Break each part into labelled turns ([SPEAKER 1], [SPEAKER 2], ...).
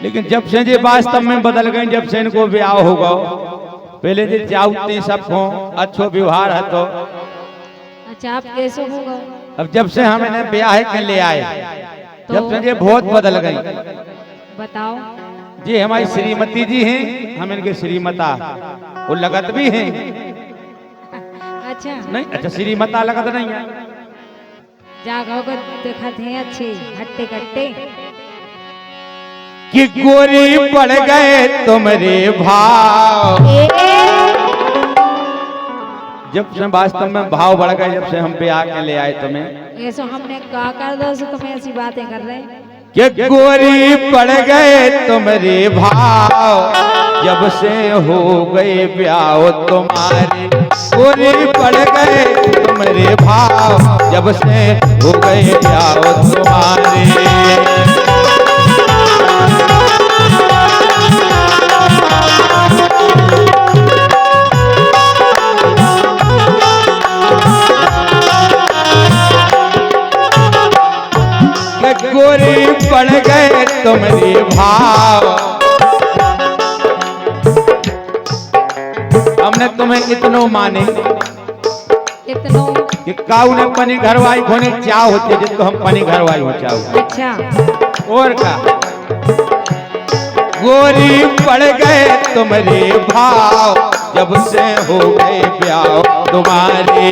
[SPEAKER 1] लेकिन जब से ये वास्तव में बदल गई, जब से इनको ब्याह होगा, पहले जो चाहते सबको अच्छो व्यवहार है तो
[SPEAKER 2] अच्छा आप कैसे होगा?
[SPEAKER 1] अब जब से हम इन्हें ब्याह के ले आए तो जब से ये बहुत बदल गई।
[SPEAKER 2] बताओ।
[SPEAKER 1] जी हमारी श्रीमती जी हैं, हम इनके श्रीमता वो लगत भी हैं।
[SPEAKER 2] अच्छा
[SPEAKER 1] नहीं अच्छा श्रीमता लगत नहीं है।
[SPEAKER 2] जागो को देखा थे अच्छे हट्टे कट्टे
[SPEAKER 1] कि गोरी पड़ गए तुम्हारे भाव। जब से वास्तव में भाव बढ़ गए, जब से हम ब्याह के ले आए तुम्हें।
[SPEAKER 2] ऐसा हमने कहा कर दो से तुम्हें ऐसी बातें कर रहे हैं
[SPEAKER 1] कि गोरी पड़ गए तुम्हारे भाव, जब से हो गए ब्याह तुम्हारे। गोरी पड़ गए तुम्हारे भाव, जब से हो गए ब्याह तुम्हारे। गोरी पड़ गए तुम्हारे भाव, हमने तुम्हें इतनो माने
[SPEAKER 2] इतनो
[SPEAKER 1] कि काऊ ने पनी घरवाई होने चाह होती है, जिसको हम पनी घरवाई हो चाहो।
[SPEAKER 2] अच्छा
[SPEAKER 1] और का गोरी पड़ गए तुम्हारे भाव, जब से हो गए ब्याह तुम्हारे।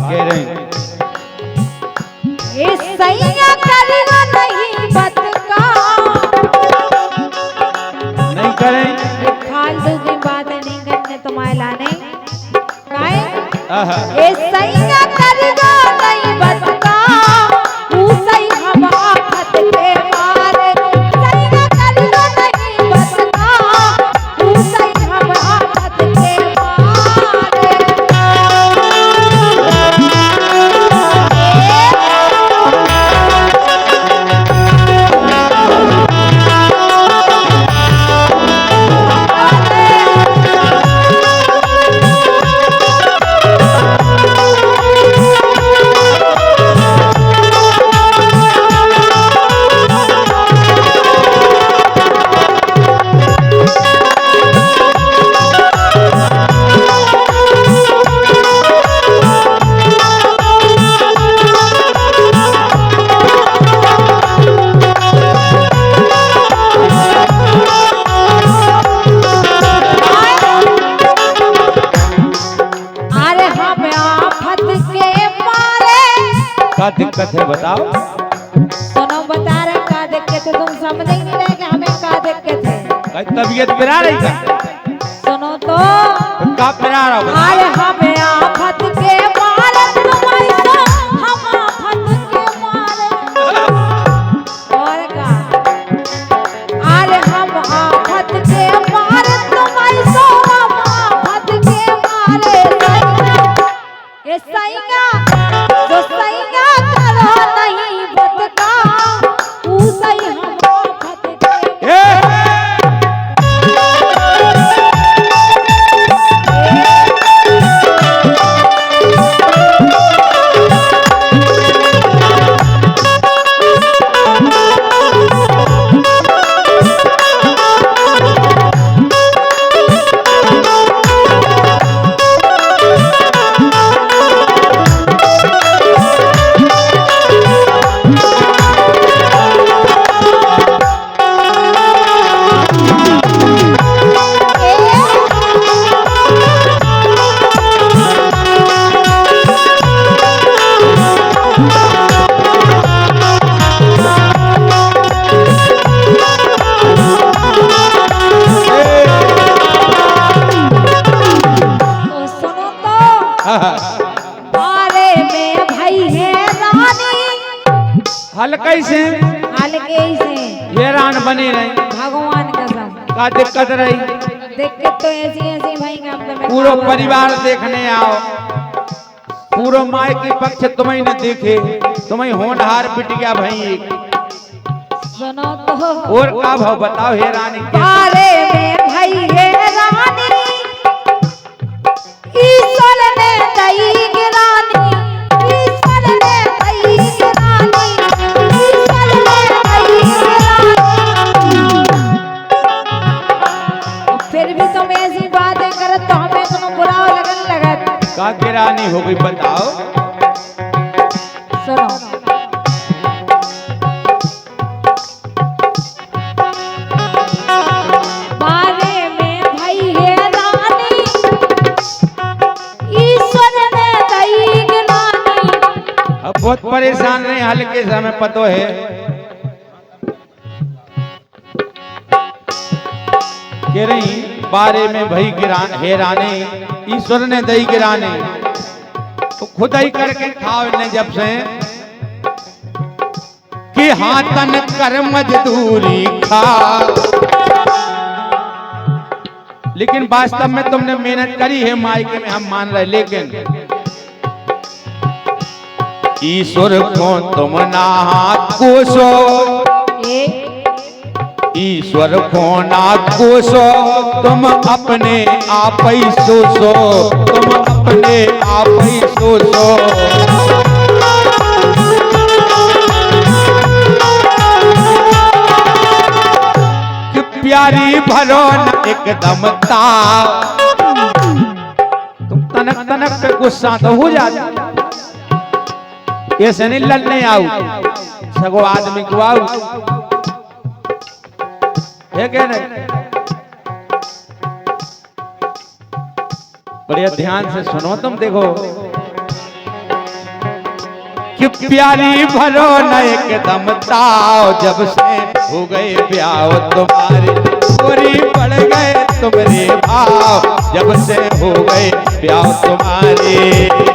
[SPEAKER 1] कह रहे हैं
[SPEAKER 2] सैया करेगा नहीं बत का
[SPEAKER 1] नहीं करें
[SPEAKER 2] फालतू की बातें नहीं करने तुम्हारे लाने
[SPEAKER 1] आहा।
[SPEAKER 2] सैया करेगा नहीं बत का तू सही हम आफत के मारे। सैया करेगा नहीं बत का तू सही हम आफत के मारे।
[SPEAKER 1] क्या दिक्कत है बताओ।
[SPEAKER 2] सुनो बता रहे क्या दिक्कत है, तुम समझ ही नहीं रहे कि हमें क्या दिक्कत है।
[SPEAKER 1] तबीयत पिरा रही का?
[SPEAKER 2] सुनो तो
[SPEAKER 1] क्या पिरा रहा हो?
[SPEAKER 2] अरे हमें आफत के मारे तुम्हारी तो हम आफत के मारे। और का अरे हम आफत के मारे तुम्हारी तो हम आफत के मारे। ये सैया जो सैया करो नहीं बतका तू सही हम आफत के। बारे में भाई है रानी
[SPEAKER 1] हल्के से
[SPEAKER 2] हल्के से
[SPEAKER 1] ये रान बनी रही।
[SPEAKER 2] भगवान कसम
[SPEAKER 1] क्या दिक्कत रही?
[SPEAKER 2] दिक्कत तो ऐसी ऐसी भाई का मतलब
[SPEAKER 1] पूरा परिवार देखने आओ, पूरा माय के पक्ष तुम्हें न देखे, तुम्हें होनहार पिट गया भाई।
[SPEAKER 2] सुनो तो
[SPEAKER 1] और का भाव बताओ हे रानी के
[SPEAKER 2] बारे में भई है रानी ईश्वर ने दई गिरानी, ईश्वर ने दई गिरानी, ईश्वर ने दई गिरानी। फिर भी तुम ऐसी बातें करत तो हमें तो बुरा लगन लगत।
[SPEAKER 1] का गिरानी हो गई बताओ।
[SPEAKER 2] सुनो बारे में भई है रानी ईश्वर ने दई गिरानी।
[SPEAKER 1] अब बहुत परेशान नहीं, हल्के समय पतो है कह रही बारे में भई गिरान हे रानी ईश्वर ने दई गिराने तो खुद ही करके खाओ ने जब से कि हाथन कर मजदूरी खा। लेकिन वास्तव में तुमने मेहनत करी है मायके में, हम मान रहे, लेकिन ईश्वर को तुम ना कोसो, ईश्वर को ना कोसो, तुम अपने आप ही सोचो, तुम अपने आप ही सोचो। कि प्यारी भरो न एकदम ताव, तुम तनक तनक पे गुस्सा तो हो जाता, ऐसे नहीं लड़ने आओ, सगो आदमी को आओ है क्या नहीं। बढ़िया ध्यान से सुनो तुम, देखो कि प्यारी भरो न एकदम ताव, जब से हो गए ब्याह तुम्हारे पूरी पड़ गए तुम्हारे भाव, जब से हो गए ब्याह तुम्हारे।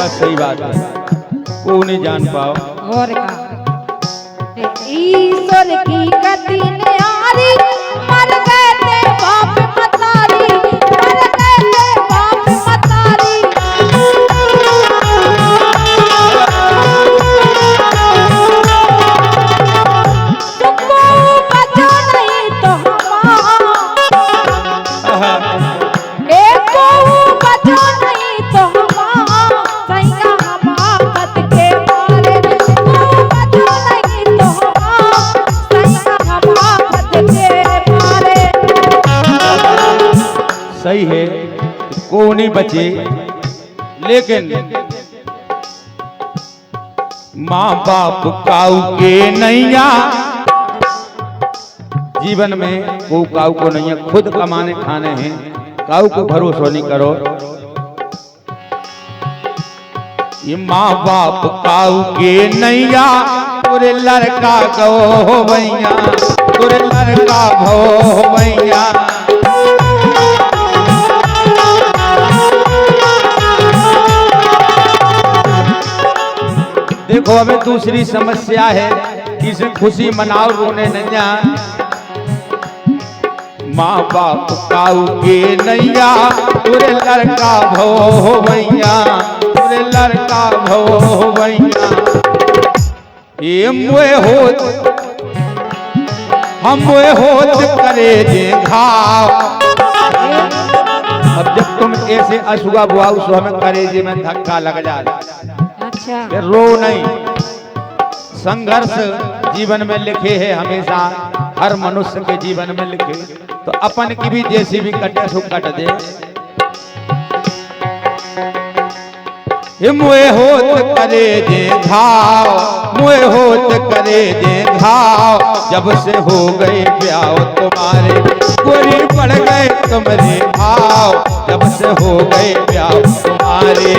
[SPEAKER 1] सही बात है, को नहीं जान पाओ
[SPEAKER 2] और का ईश्वर की गति न्यारी, मर गए थे बाप मतारी, मर गए थे बाप मतारी। तुमको बचो नहीं तो
[SPEAKER 1] सही है, को नहीं बचे, लेकिन माँ बाप काऊ के नैया, जीवन में को काऊ को नहीं है, खुद कमाने खाने हैं, काऊ को भरोसा नहीं करो। ये माँ बाप काऊ के नैया, तुरे लड़का गो भैया, तुरे लड़का भो भैया। देखो हमें दूसरी समस्या है, किसे खुशी मनाओ रोने नैया, माँ बाप काऊ के नैया, तुरे लड़का भो भैया, तुरे लड़का भो भैया। ये मुए हो हम मोए होत करे जे घाव। अब जब तुम ऐसे अशुआ बुआऊ सो हमें करेजे में धक्का लग जाए,
[SPEAKER 2] अच्छा
[SPEAKER 1] फिर रो नहीं। संघर्ष जीवन में लिखे है हमेशा, हर मनुष्य के जीवन में लिखे, तो अपन की भी जैसी भी कटे सो कट दे। मुए होत करे जे घाव, मुए होत करे जे घाव, जब से हो गए ब्याह तुम्हारे गोरी पड़ गए तुम्हारे भाव, जब से हो गए ब्याह तुम्हारे।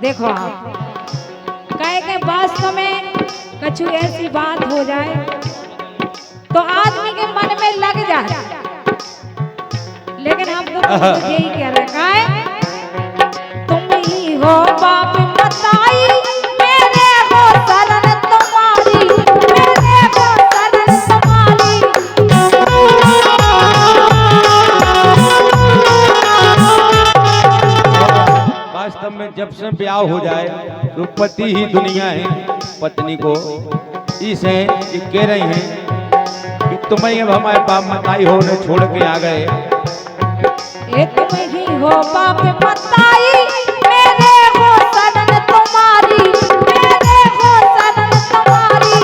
[SPEAKER 2] देखो आप कहे के वास्तव में कछु ऐसी बात हो जाए तो आदमी के मन में लग जाए, लेकिन हम तो यही कह रहे हैं तुम ही हो बाप बताई, मेरे हो शरण तुम्हारी, मेरे हो शरण तुम्हारी।
[SPEAKER 1] वास्तव में जब से ब्याह हो जाए तो पति ही दुनिया है, पत्नी को इसे कह रही हैं कि तुम्हें अब हमारे बाप मताई हो ने छोड़ के आ गए।
[SPEAKER 2] तुम ही हो बाप मताई, मेरे हो शरण तुम्हारी, मेरे हो शरण तुम्हारी।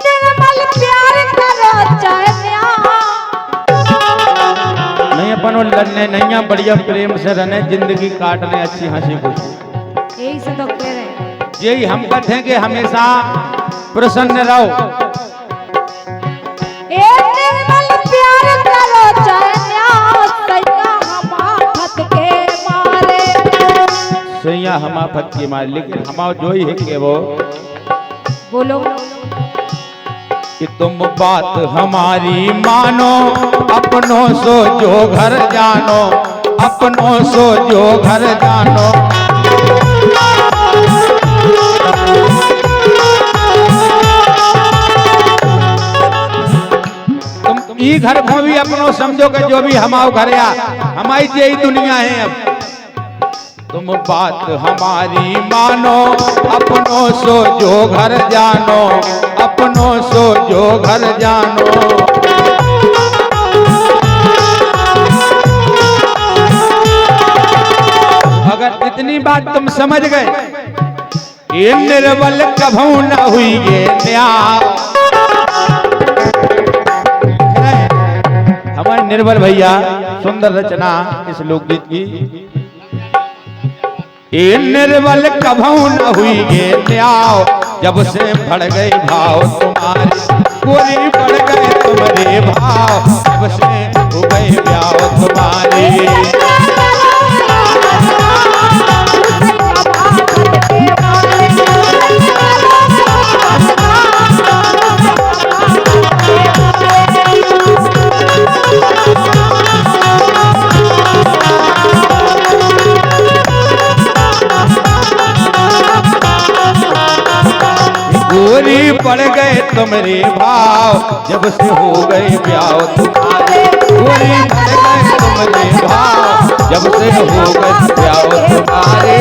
[SPEAKER 2] निर्मल प्यार करो चाहे
[SPEAKER 1] नहीं अपन लड़ने नहीं, बढ़िया प्रेम से रहने, जिंदगी काटने, अच्छी हंसी खुशी,
[SPEAKER 2] यही से तो कह रहे हैं।
[SPEAKER 1] यही हम कहते हैं कि हमेशा प्रसन्न रहो।
[SPEAKER 2] निर्मल प्यार करो चाहे सैया हम आफत के मारे,
[SPEAKER 1] सैया हम आफत के मारे, लेकिन हमारा जो ही है कि वो
[SPEAKER 2] बोलो
[SPEAKER 1] कि तुम बात हमारी मानो, अपनों सो जो घर जानो, अपनों सो जो घर जानो। तुम ई घर को भी अपनों समझो कि जो भी हमारे घर आ, हमारी यही दुनिया है। अब तुम बात हमारी मानो, अपनों सो जो घर जानो, अपनों सो जो घर जानो। अगर इतनी बात तुम समझ गए, ये निर्बल कभू न हुई ये न्याय। हमारे निर्बल भैया सुंदर रचना इस लोकगीत की। ये निर्बल कभू न हुई ये न्याय, जब से बढ़ गए भाव तुम्हारे गोरी बढ़ गए तुम्हारे भाव, जब से हो गए ब्याह तुम्हारे। गोरी पड़ गए तुम्हारे भाव, जब से हो गए ब्याह तुम्हारे गोरी पड़ गए तुम्हारे भाव, जब से हो गए ब्याह तुम्हारे।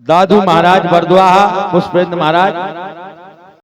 [SPEAKER 1] दादू महाराज बरद्वाहा, पुष्पेंद्र महाराज